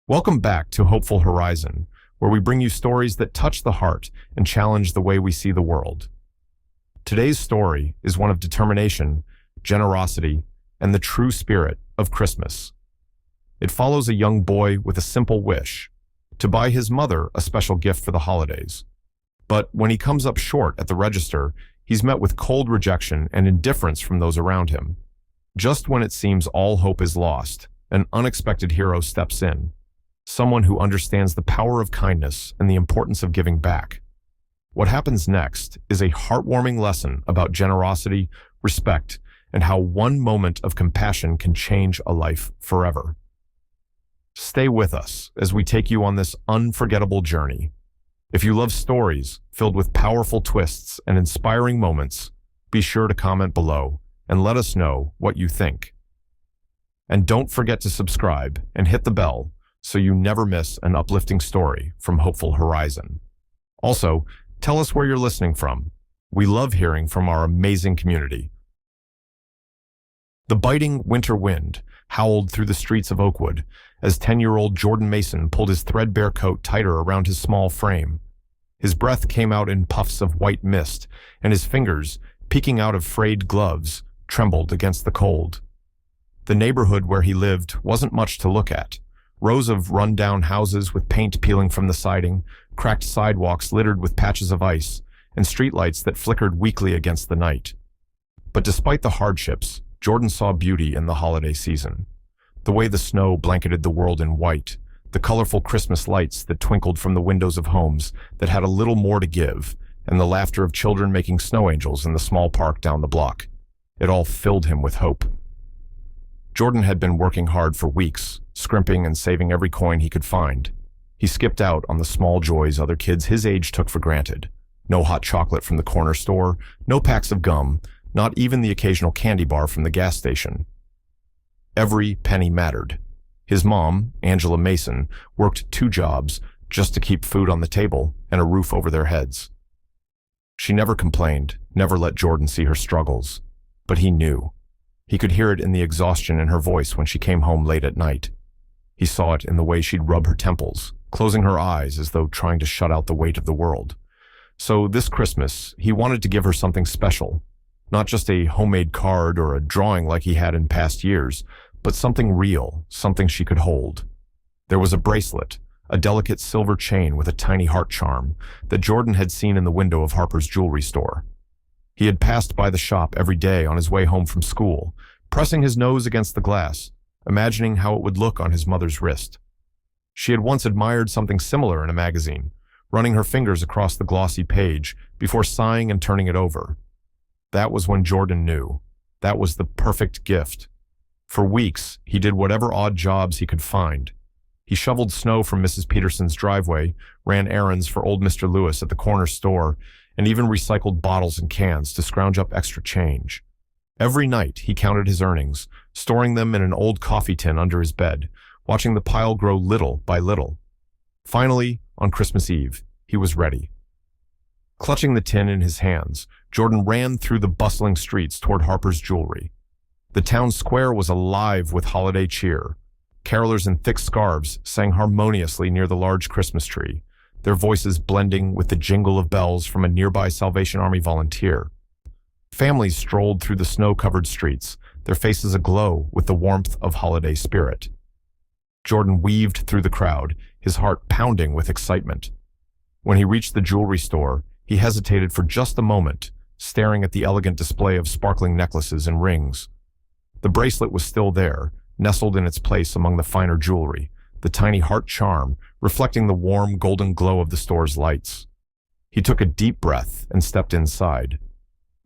Welcome back to Hopeful Horizon, where we bring you stories that touch the heart and challenge the way we see the world. Today's story is one of determination, generosity, and the true spirit of Christmas. It follows a young boy with a simple wish: to buy his mother a special gift for the holidays. But when he comes up short at the register, he's met with cold rejection and indifference from those around him. Just when it seems all hope is lost, an unexpected hero steps in. Someone who understands the power of kindness and the importance of giving back. What happens next is a heartwarming lesson about generosity, respect, and how one moment of compassion can change a life forever. Stay with us as we take you on this unforgettable journey. If you love stories filled with powerful twists and inspiring moments, be sure to comment below and let us know what you think. And don't forget to subscribe and hit the bell so you never miss an uplifting story from Hopeful Horizon. Also, tell us where you're listening from. We love hearing from our amazing community. The biting winter wind howled through the streets of Oakwood as 10-year-old Jordan Mason pulled his threadbare coat tighter around his small frame. His breath came out in puffs of white mist, and his fingers, peeking out of frayed gloves, trembled against the cold. The neighborhood where he lived wasn't much to look at. Rows of run-down houses with paint peeling from the siding, cracked sidewalks littered with patches of ice, and streetlights that flickered weakly against the night. But despite the hardships, Jordan saw beauty in the holiday season. The way the snow blanketed the world in white, the colorful Christmas lights that twinkled from the windows of homes that had a little more to give, and the laughter of children making snow angels in the small park down the block. It all filled him with hope. Jordan had been working hard for weeks, scrimping and saving every coin he could find. He skipped out on the small joys other kids his age took for granted. No hot chocolate from the corner store, no packs of gum, not even the occasional candy bar from the gas station. Every penny mattered. His mom, Angela Mason, worked 2 jobs just to keep food on the table and a roof over their heads. She never complained, never let Jordan see her struggles. But he knew. He could hear it in the exhaustion in her voice when she came home late at night. He saw it in the way she'd rub her temples, closing her eyes as though trying to shut out the weight of the world. So this Christmas, he wanted to give her something special. Not just a homemade card or a drawing like he had in past years, but something real, something she could hold. There was a bracelet, a delicate silver chain with a tiny heart charm, that Jordan had seen in the window of Harper's jewelry store. He had passed by the shop every day on his way home from school, pressing his nose against the glass, imagining how it would look on his mother's wrist. She had once admired something similar in a magazine, running her fingers across the glossy page before sighing and turning it over. That was when Jordan knew. That was the perfect gift. For weeks, he did whatever odd jobs he could find. He shoveled snow from Mrs. Peterson's driveway, ran errands for old Mr. Lewis at the corner store, and even recycled bottles and cans to scrounge up extra change. Every night, he counted his earnings, storing them in an old coffee tin under his bed, watching the pile grow little by little. Finally, on Christmas Eve, he was ready. Clutching the tin in his hands, Jordan ran through the bustling streets toward Harper's Jewelry. The town square was alive with holiday cheer. Carolers in thick scarves sang harmoniously near the large Christmas tree, their voices blending with the jingle of bells from a nearby Salvation Army volunteer. Families strolled through the snow-covered streets, their faces aglow with the warmth of holiday spirit. Jordan weaved through the crowd, his heart pounding with excitement. When he reached the jewelry store, he hesitated for just a moment, staring at the elegant display of sparkling necklaces and rings. The bracelet was still there, nestled in its place among the finer jewelry, the tiny heart charm reflecting the warm golden glow of the store's lights. He took a deep breath and stepped inside.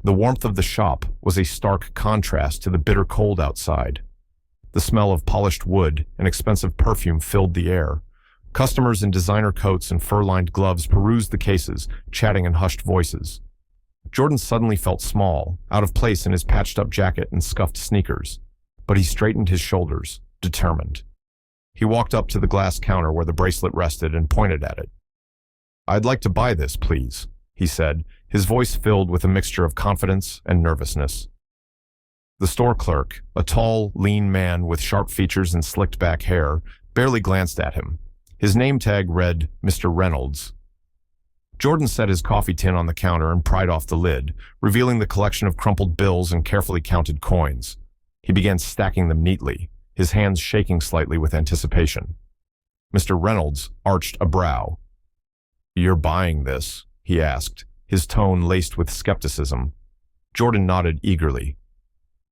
The warmth of the shop was a stark contrast to the bitter cold outside. The smell of polished wood and expensive perfume filled the air. Customers in designer coats and fur-lined gloves perused the cases, chatting in hushed voices. Jordan suddenly felt small, out of place in his patched-up jacket and scuffed sneakers. But he straightened his shoulders, determined. He walked up to the glass counter where the bracelet rested and pointed at it. "I'd like to buy this, please," he said, his voice filled with a mixture of confidence and nervousness. The store clerk, a tall, lean man with sharp features and slicked-back hair, barely glanced at him. His name tag read Mr. Reynolds. Jordan set his coffee tin on the counter and pried off the lid, revealing the collection of crumpled bills and carefully counted coins. He began stacking them neatly, his hands shaking slightly with anticipation. Mr. Reynolds arched a brow. "You're buying this?" he asked, his tone laced with skepticism. Jordan nodded eagerly.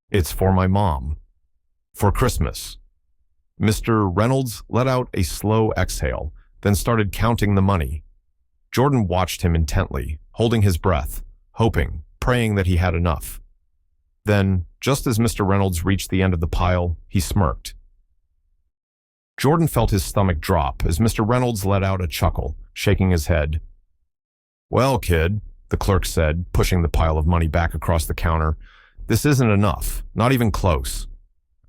"It's for my mom. For Christmas." Mr. Reynolds let out a slow exhale, then started counting the money. Jordan watched him intently, holding his breath, hoping, praying that he had enough. Then, just as Mr. Reynolds reached the end of the pile, he smirked. Jordan felt his stomach drop as Mr. Reynolds let out a chuckle, shaking his head. "Well, kid," the clerk said, pushing the pile of money back across the counter, "this isn't enough, not even close."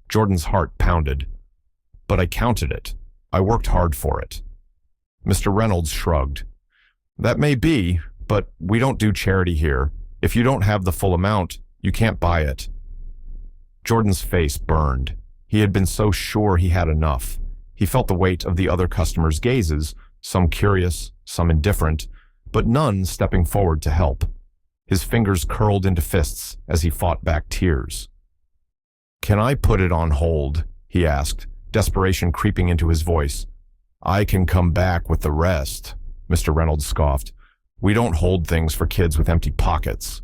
Jordan's heart pounded. "But I counted it. I worked hard for it." Mr. Reynolds shrugged. "That may be, but we don't do charity here. If you don't have the full amount, you can't buy it." Jordan's face burned. He had been so sure he had enough. He felt the weight of the other customers' gazes, some curious, some indifferent, but none stepping forward to help. His fingers curled into fists as he fought back tears. "Can I put it on hold?" he asked, desperation creeping into his voice. "I can come back with the rest," Mr. Reynolds scoffed. "We don't hold things for kids with empty pockets."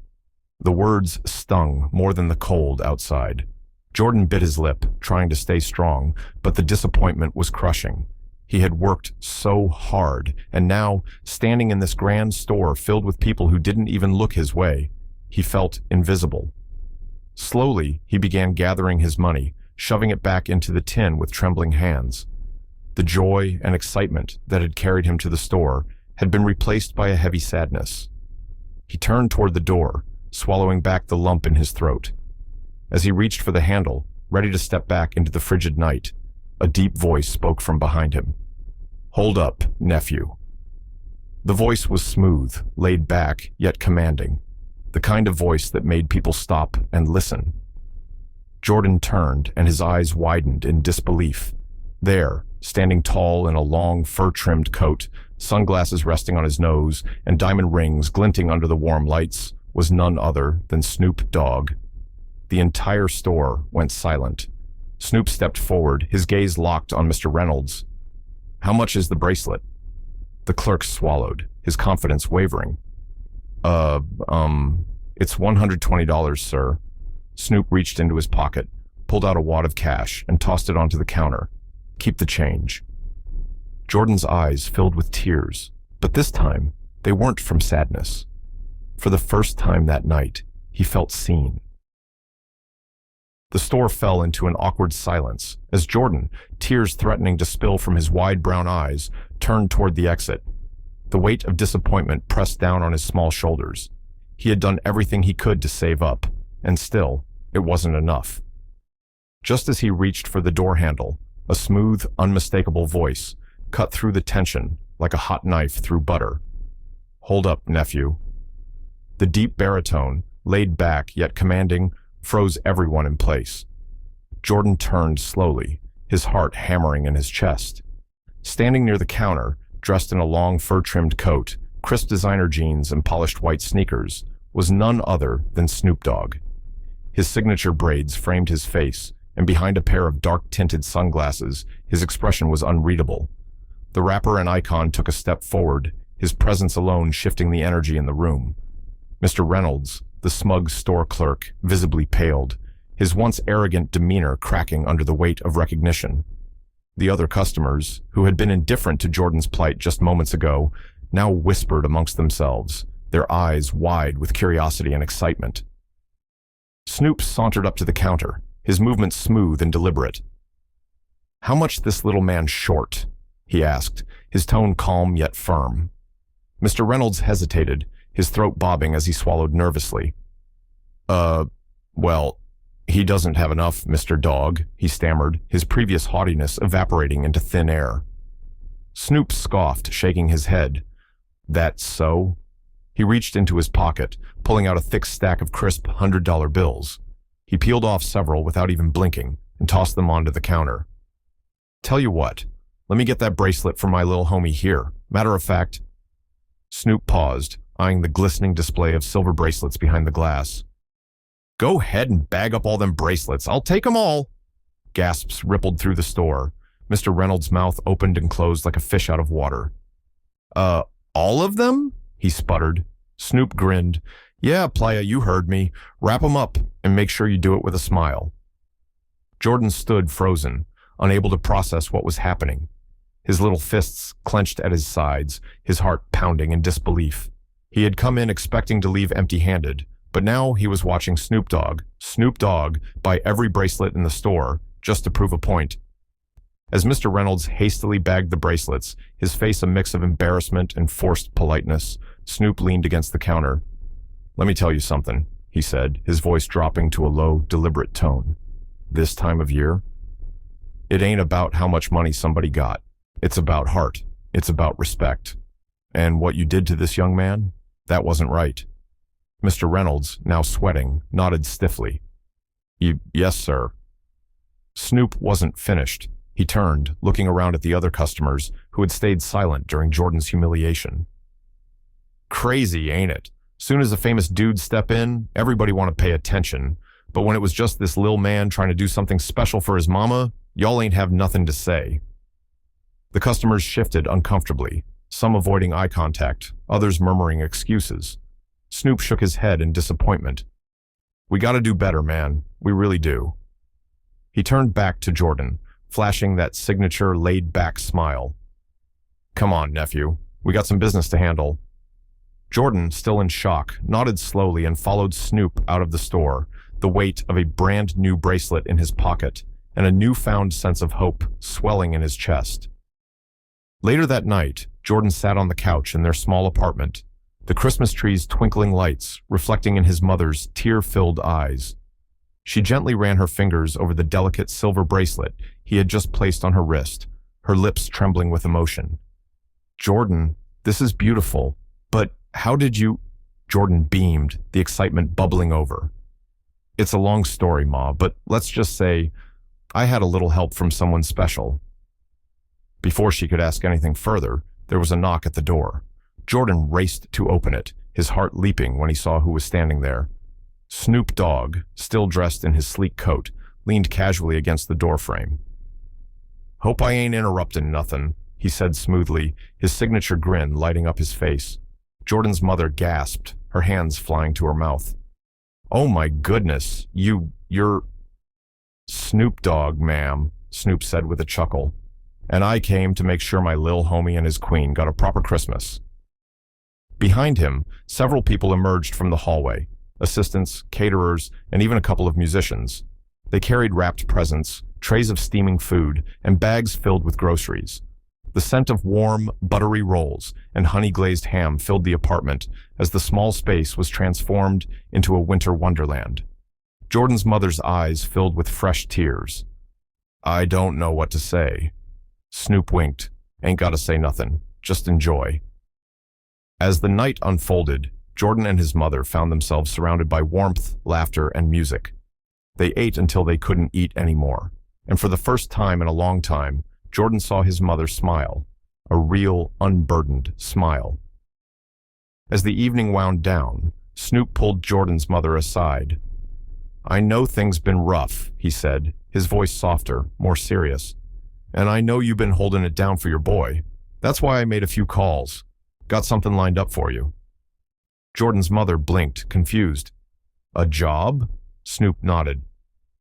The words stung more than the cold outside. Jordan bit his lip, trying to stay strong, but the disappointment was crushing. He had worked so hard, and now, standing in this grand store filled with people who didn't even look his way, he felt invisible. Slowly, he began gathering his money, shoving it back into the tin with trembling hands. The joy and excitement that had carried him to the store had been replaced by a heavy sadness. He turned toward the door, swallowing back the lump in his throat. As he reached for the handle, ready to step back into the frigid night, a deep voice spoke from behind him. "Hold up, nephew." The voice was smooth, laid back, yet commanding, the kind of voice that made people stop and listen. Jordan turned, and his eyes widened in disbelief. There, standing tall in a long, fur-trimmed coat, sunglasses resting on his nose, and diamond rings glinting under the warm lights, was none other than Snoop Dogg. The entire store went silent. Snoop stepped forward, his gaze locked on Mr. Reynolds. "How much is the bracelet?" The clerk swallowed, his confidence wavering. It's $120, sir." Snoop reached into his pocket, pulled out a wad of cash, and tossed it onto the counter. "Keep the change." Jordan's eyes filled with tears, but this time, they weren't from sadness. For the first time that night, he felt seen. The store fell into an awkward silence as Jordan, tears threatening to spill from his wide brown eyes, turned toward the exit. The weight of disappointment pressed down on his small shoulders. He had done everything he could to save up, and still, it wasn't enough. Just as he reached for the door handle, a smooth, unmistakable voice cut through the tension like a hot knife through butter. "Hold up, nephew." The deep baritone, laid back yet commanding, froze everyone in place. Jordan turned slowly, his heart hammering in his chest. Standing near the counter, dressed in a long fur-trimmed coat, crisp designer jeans, and polished white sneakers, was none other than Snoop Dogg. His signature braids framed his face, and behind a pair of dark-tinted sunglasses, his expression was unreadable. The rapper and icon took a step forward, his presence alone shifting the energy in the room. Mr. Reynolds, the smug store clerk, visibly paled, his once arrogant demeanor cracking under the weight of recognition. The other customers, who had been indifferent to Jordan's plight just moments ago, now whispered amongst themselves, their eyes wide with curiosity and excitement. Snoop sauntered up to the counter, his movements smooth and deliberate. "How much this little man short?" he asked, his tone calm yet firm. Mr. Reynolds hesitated, his throat bobbing as he swallowed nervously. Well, he doesn't have enough, Mr. Dogg," he stammered, his previous haughtiness evaporating into thin air. Snoop scoffed, shaking his head. "That's so?" He reached into his pocket, pulling out a thick stack of crisp $100 bills. He peeled off several without even blinking and tossed them onto the counter. "Tell you what, Let me get that bracelet for my little homie here. Matter of fact, Snoop paused, eyeing the glistening display of silver bracelets behind the glass. Go ahead and bag up all them bracelets. I'll take them all. Gasps rippled through the store. Mr. Reynolds' mouth opened and closed like a fish out of water. All of them? He sputtered. Snoop grinned. Yeah, playa, you heard me. Wrap 'em up and make sure you do it with a smile. Jordan stood frozen, unable to process what was happening. His little fists clenched at his sides, his heart pounding in disbelief. He had come in expecting to leave empty-handed, but now he was watching Snoop Dogg, buy every bracelet in the store, just to prove a point. As Mr. Reynolds hastily bagged the bracelets, his face a mix of embarrassment and forced politeness, Snoop leaned against the counter. Let me tell you something, he said, his voice dropping to a low, deliberate tone. This time of year, it ain't about how much money somebody got. It's about heart. It's about respect. And what you did to this young man, that wasn't right. Mr. Reynolds, now sweating, nodded stiffly. Yes, sir. Snoop wasn't finished. He turned, looking around at the other customers who had stayed silent during Jordan's humiliation. Crazy, ain't it? Soon as a famous dude step in, everybody want to pay attention. But when it was just this lil man trying to do something special for his mama, y'all ain't have nothing to say. The customers shifted uncomfortably, some avoiding eye contact, others murmuring excuses. Snoop shook his head in disappointment. We gotta do better, man. We really do. He turned back to Jordan, flashing that signature laid-back smile. Come on, nephew. We got some business to handle. Jordan, still in shock, nodded slowly and followed Snoop out of the store, the weight of a brand-new bracelet in his pocket and a newfound sense of hope swelling in his chest. Later that night, Jordan sat on the couch in their small apartment, the Christmas tree's twinkling lights reflecting in his mother's tear-filled eyes. She gently ran her fingers over the delicate silver bracelet he had just placed on her wrist, her lips trembling with emotion. Jordan, this is beautiful, but how did you... Jordan beamed, the excitement bubbling over. It's a long story, Ma, but let's just say I had a little help from someone special. Before she could ask anything further, there was a knock at the door. Jordan raced to open it, his heart leaping when he saw who was standing there. Snoop Dogg, still dressed in his sleek coat, leaned casually against the doorframe. Hope I ain't interrupting nothing, he said smoothly, his signature grin lighting up his face. Jordan's mother gasped, her hands flying to her mouth. Oh my goodness, you're... Snoop Dogg, ma'am, Snoop said with a chuckle. And I came to make sure my lil homie and his queen got a proper Christmas. Behind him, several people emerged from the hallway, assistants, caterers, and even a couple of musicians. They carried wrapped presents, trays of steaming food, and bags filled with groceries. The scent of warm, buttery rolls and honey-glazed ham filled the apartment as the small space was transformed into a winter wonderland. Jordan's mother's eyes filled with fresh tears. I don't know what to say. Snoop winked. Ain't gotta say nothing. Just enjoy. As the night unfolded, Jordan and his mother found themselves surrounded by warmth, laughter, and music. They ate until they couldn't eat anymore, and for the first time in a long time, Jordan saw his mother smile, a real, unburdened smile. As the evening wound down, Snoop pulled Jordan's mother aside. I know things been rough, he said, his voice softer, more serious. And I know you've been holding it down for your boy. That's why I made a few calls. Got something lined up for you. Jordan's mother blinked, confused. A job? Snoop nodded.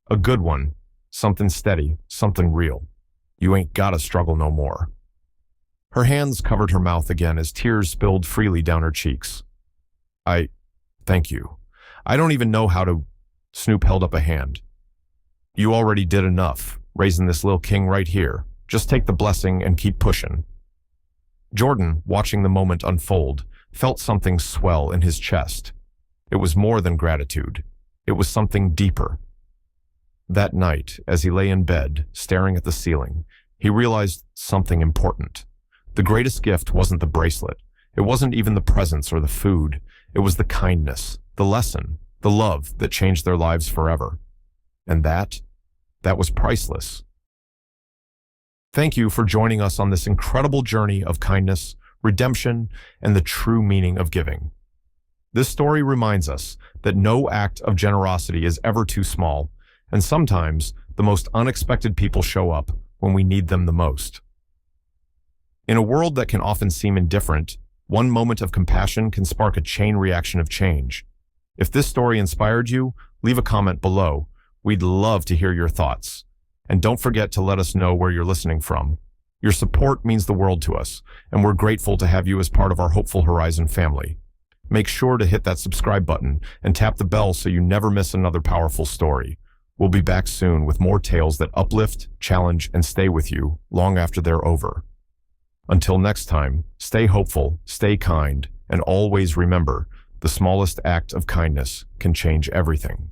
A good one. Something steady, something real. You ain't gotta struggle no more. Her hands covered her mouth again as tears spilled freely down her cheeks. Thank you. I don't even know how to... Snoop held up a hand. You already did enough, raising this little king right here. Just take the blessing and keep pushing. Jordan, watching the moment unfold, felt something swell in his chest. It was more than gratitude. It was something deeper. That night, as he lay in bed, staring at the ceiling, he realized something important. The greatest gift wasn't the bracelet. It wasn't even the presents or the food. It was the kindness, the lesson, the love that changed their lives forever. And that was priceless. Thank you for joining us on this incredible journey of kindness, redemption, and the true meaning of giving. This story reminds us that no act of generosity is ever too small, and sometimes the most unexpected people show up when we need them the most. In a world that can often seem indifferent, one moment of compassion can spark a chain reaction of change. If this story inspired you, leave a comment below. We'd love to hear your thoughts. And don't forget to let us know where you're listening from. Your support means the world to us, and we're grateful to have you as part of our Hopeful Horizon family. Make sure to hit that subscribe button and tap the bell so you never miss another powerful story. We'll be back soon with more tales that uplift, challenge, and stay with you long after they're over. Until next time, stay hopeful, stay kind, and always remember, the smallest act of kindness can change everything.